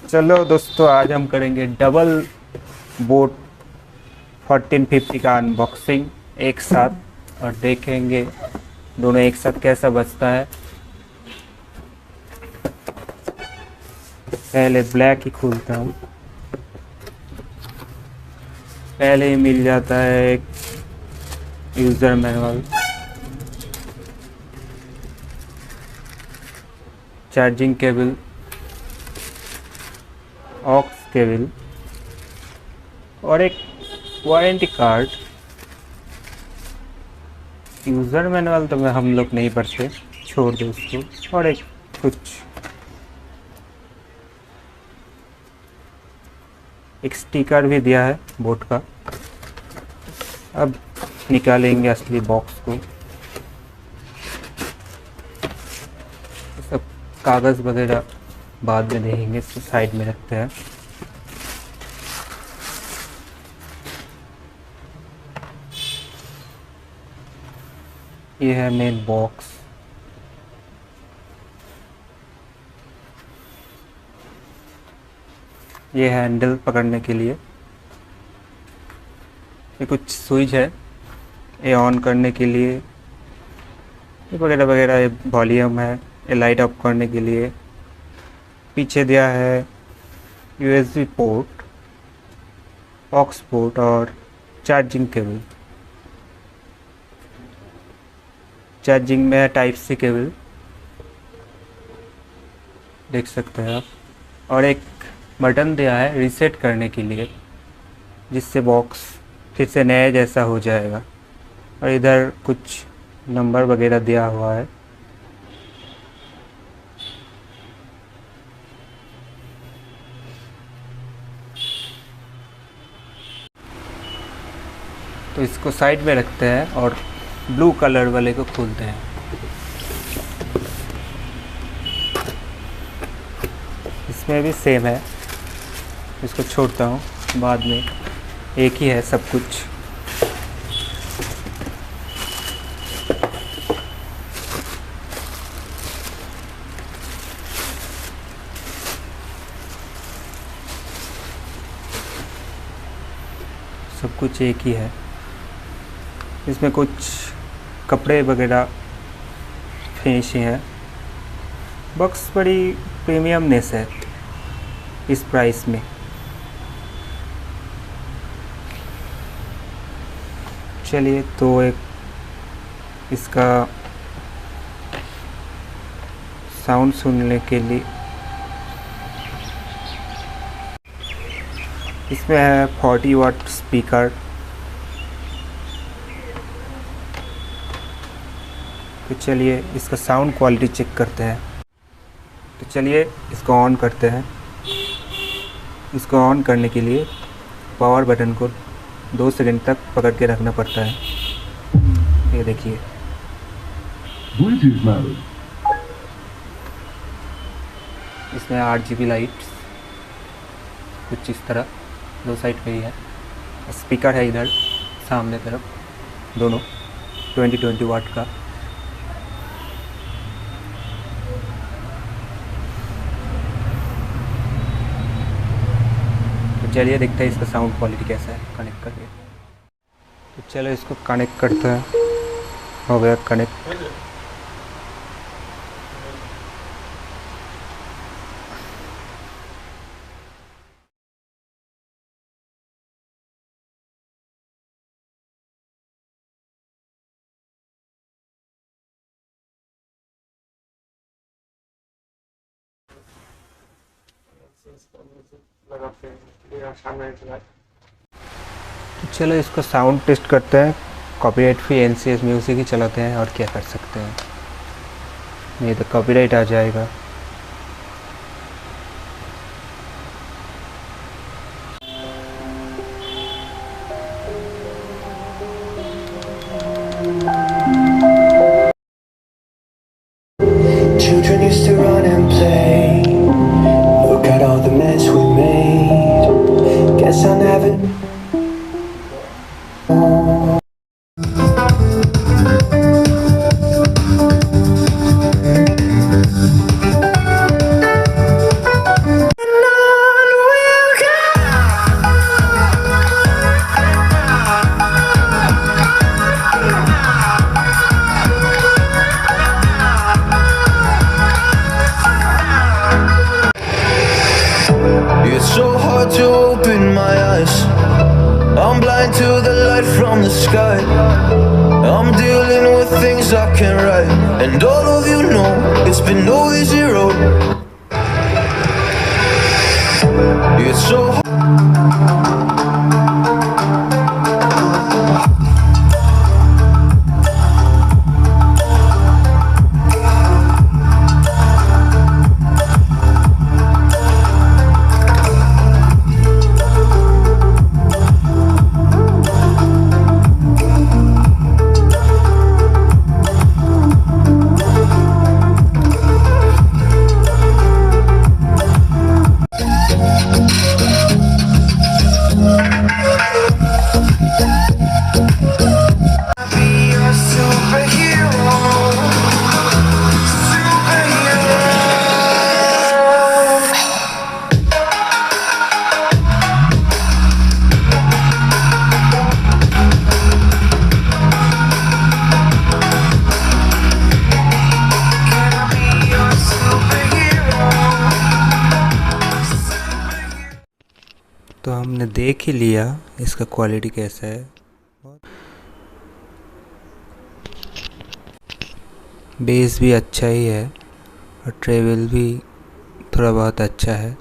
चलो दोस्तों, आज हम करेंगे डबल बोट 1450 का अनबॉक्सिंग एक साथ और देखेंगे दोनों एक साथ कैसा बचता है। पहले ब्लैक ही खोलता हूँ। पहले ही मिल जाता है एक user manual, charging cable, aux cable और एक वारंटी कार्ड। यूज़र मैनुअल तो हम लोग नहीं पढ़ते, छोड़ दो उसको। और एक कुछ एक स्टिकर भी दिया है बोट का। अब निकालेंगे असली बॉक्स को। सब कागज़ वगैरह बाद में देखेंगे, इसको साइड में रखते हैं। ये है मेन बॉक्स। ये हैंडल पकड़ने के लिए। ये कुछ स्विच है, ये ऑन करने के लिए, ये वगैरह वगैरह। ये वॉल्यूम है, ये लाइट ऑफ करने के लिए। पीछे दिया है यूएसबी पोर्ट, ऑक्स पोर्ट और चार्जिंग केबल। चार्जिंग में टाइप सी केबल देख सकते हैं आप। और एक बटन दिया है रीसेट करने के लिए, जिससे बॉक्स फिर से नए जैसा हो जाएगा। और इधर कुछ नंबर वगैरह दिया हुआ है। तो इसको साइड में रखते हैं और ब्लू कलर वाले को खोलते हैं। इसमें भी सेम है, इसको छोड़ता हूँ बाद में। एक ही है सब कुछ। सब कुछ एक ही है। इसमें कुछ कपड़े वगैरह फिनिशिंग है। बॉक्स बड़ी प्रीमियमनेस है इस प्राइस में। चलिए, तो एक इसका साउंड सुनने के लिए इसमें है 40 वाट स्पीकर। तो चलिए इसका साउंड क्वालिटी चेक करते हैं। तो चलिए इसको ऑन करते हैं। इसको ऑन करने के लिए पावर बटन को 2 सेकंड तक पकड़ के रखना पड़ता है। ये देखिए, Bluetooth mode. इसमें RGB लाइट्स कुछ इस तरह 2 साइड पे ही है। स्पीकर है इधर सामने तरफ, दोनों 20 वाट का। तो चलिए देखते हैं इसका साउंड क्वालिटी कैसा है कनेक्ट करके। तो चलो इसको कनेक्ट करते हैं। हो गया कनेक्ट। तो चलो इसको साउंड टेस्ट करते हैं। कॉपीराइट फ्री NCS म्यूजिक ही चलाते हैं, और क्या कर सकते हैं। नहीं तो कॉपीराइट आ जाएगा। Children used to run and play. Look at all the mess we made. Guess I'll never. blind to the light from the sky. I'm dealing with things I can't write, and all of you know it's been no easy road. It's so तो हमने देख ही लिया इसका quality कैसा है। Base भी अच्छा ही है और ट्रेवल भी थोड़ा बहुत अच्छा है।